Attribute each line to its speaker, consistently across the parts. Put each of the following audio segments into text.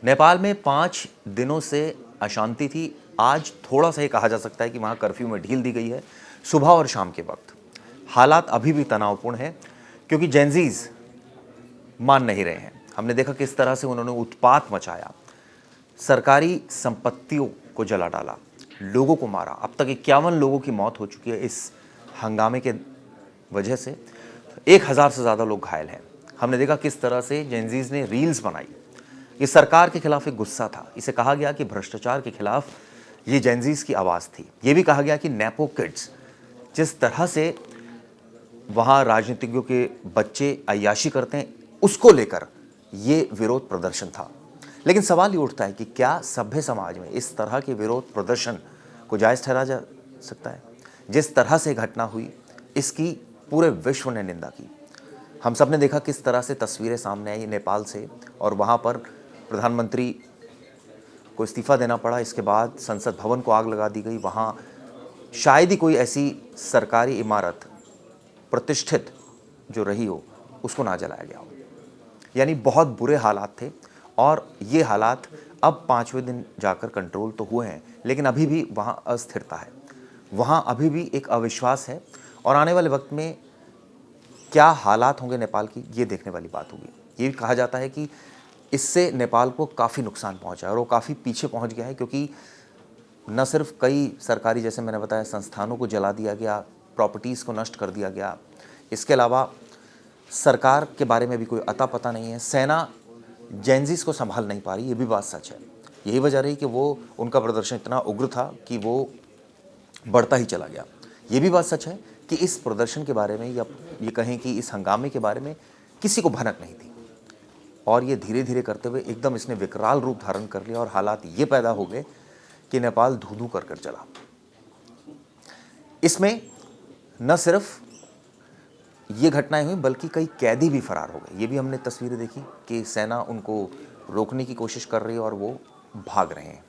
Speaker 1: नेपाल में 5 दिनों से अशांति थी। आज थोड़ा सा ये कहा जा सकता है कि वहाँ कर्फ्यू में ढील दी गई है सुबह और शाम के वक्त। हालात अभी भी तनावपूर्ण हैं क्योंकि जेनजीज मान नहीं रहे हैं। हमने देखा किस तरह से उन्होंने उत्पात मचाया, सरकारी संपत्तियों को जला डाला, लोगों को मारा। अब तक 51 लोगों की मौत हो चुकी है इस हंगामे के वजह से। 1000 से ज़्यादा लोग घायल हैं। हमने देखा किस तरह से जेनजीज ने रील्स बनाई। ये सरकार के खिलाफ एक गुस्सा था। इसे कहा गया कि भ्रष्टाचार के खिलाफ ये जेनजीज की आवाज़ थी। ये भी कहा गया कि नेपो किड्स, जिस तरह से वहाँ राजनीतिज्ञों के बच्चे अय्याशी करते हैं, उसको लेकर ये विरोध प्रदर्शन था। लेकिन सवाल ये उठता है कि क्या सभ्य समाज में इस तरह के विरोध प्रदर्शन को जायज़ ठहरा जा सकता है? जिस तरह से घटना हुई, इसकी पूरे विश्व ने निंदा की। हम सब ने देखा किस तरह से तस्वीरें सामने आई नेपाल से, और वहाँ पर प्रधानमंत्री को इस्तीफा देना पड़ा। इसके बाद संसद भवन को आग लगा दी गई। वहाँ शायद ही कोई ऐसी सरकारी इमारत प्रतिष्ठित जो रही हो, उसको ना जलाया गया हो। यानी बहुत बुरे हालात थे, और ये हालात अब 5वें दिन जाकर कंट्रोल तो हुए हैं, लेकिन अभी भी वहाँ अस्थिरता है, वहाँ अभी भी एक अविश्वास है। और आने वाले वक्त में क्या हालात होंगे नेपाल की, ये देखने वाली बात होगी। ये भी कहा जाता है कि इससे नेपाल को काफ़ी नुकसान पहुँचा है, और वो काफ़ी पीछे पहुँच गया है, क्योंकि न सिर्फ कई सरकारी, जैसे मैंने बताया, संस्थानों को जला दिया गया, प्रॉपर्टीज़ को नष्ट कर दिया गया। इसके अलावा सरकार के बारे में भी कोई अता पता नहीं है। सेना जेनजीज को संभाल नहीं पा रही, ये भी बात सच है। यही वजह रही कि वो उनका प्रदर्शन इतना उग्र था कि वो बढ़ता ही चला गया। ये भी बात सच है कि इस प्रदर्शन के बारे में, या ये कहें कि इस हंगामे के बारे में, किसी को भनक नहीं थी, और ये धीरे धीरे करते हुए एकदम इसने विकराल रूप धारण कर लिया, और हालात ये पैदा हो गए कि नेपाल धू-धू कर चला। इसमें न सिर्फ ये घटनाएं हुई, बल्कि कई कैदी भी फरार हो गए। ये भी हमने तस्वीरें देखी कि सेना उनको रोकने की कोशिश कर रही है और वो भाग रहे हैं।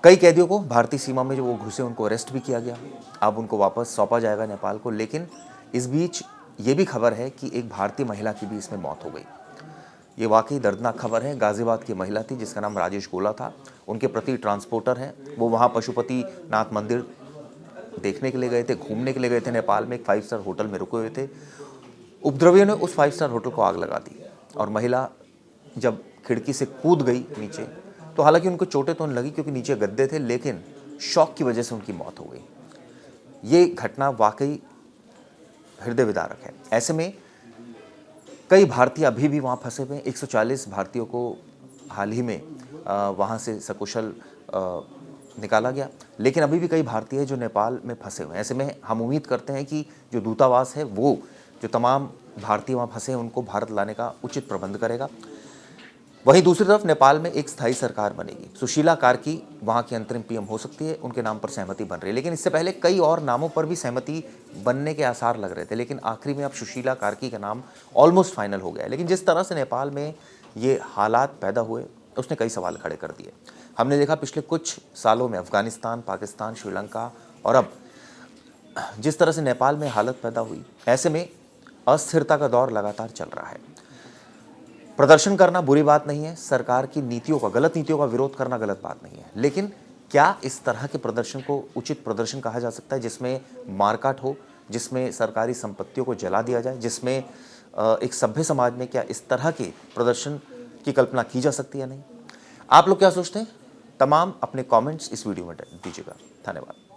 Speaker 1: कई कैदियों को भारतीय सीमा में जो वो घुसे, उनको अरेस्ट भी किया गया। अब उनको वापस सौंपा जाएगा नेपाल को। लेकिन इस बीच ये भी खबर है कि एक भारतीय महिला की भी इसमें मौत हो गई। ये वाकई दर्दनाक खबर है। गाजियाबाद की महिला थी जिसका नाम राजेश गोला था। उनके प्रति ट्रांसपोर्टर हैं। वो वहाँ पशुपति नाथ मंदिर देखने के लिए गए थे, घूमने के लिए गए थे। नेपाल में एक 5 स्टार होटल में रुके हुए थे। उपद्रवियों ने उस 5 स्टार होटल को आग लगा दी, और महिला जब खिड़की से कूद गई नीचे, तो हालांकि उनको चोटें तो नहीं लगी क्योंकि नीचे गद्दे थे, लेकिन शॉक की वजह से उनकी मौत हो गई। ये घटना वाकई हृदय विदारक है। ऐसे में कई भारतीय अभी भी वहाँ फंसे हुए हैं। 140 भारतीयों को हाल ही में वहाँ से सकुशल निकाला गया, लेकिन अभी भी कई भारतीय जो नेपाल में फंसे हुए हैं। ऐसे में हम उम्मीद करते हैं कि जो दूतावास है वो जो तमाम भारतीय वहाँ फंसे हैं उनको भारत लाने का उचित प्रबंध करेगा। वहीं दूसरी तरफ नेपाल में एक स्थायी सरकार बनेगी। सुशीला कार्की वहाँ की अंतरिम पीएम हो सकती है, उनके नाम पर सहमति बन रही है। लेकिन इससे पहले कई और नामों पर भी सहमति बनने के आसार लग रहे थे, लेकिन आखिरी में अब सुशीला कार्की का नाम ऑलमोस्ट फाइनल हो गया है। लेकिन जिस तरह से नेपाल में ये हालात पैदा हुए, उसने कई सवाल खड़े कर दिए। हमने देखा पिछले कुछ सालों में अफगानिस्तान, पाकिस्तान, श्रीलंका, और अब जिस तरह से नेपाल में हालत पैदा हुई, ऐसे में अस्थिरता का दौर लगातार चल रहा है। प्रदर्शन करना बुरी बात नहीं है, सरकार की नीतियों का, गलत नीतियों का विरोध करना गलत बात नहीं है, लेकिन क्या इस तरह के प्रदर्शन को उचित प्रदर्शन कहा जा सकता है, जिसमें मारकाट हो, जिसमें सरकारी संपत्तियों को जला दिया जाए, जिसमें एक सभ्य समाज में क्या इस तरह के प्रदर्शन की कल्पना की जा सकती है? नहीं। आप लोग क्या सोचते हैं? तमाम अपने कमेंट्स इस वीडियो में दीजिएगा। धन्यवाद।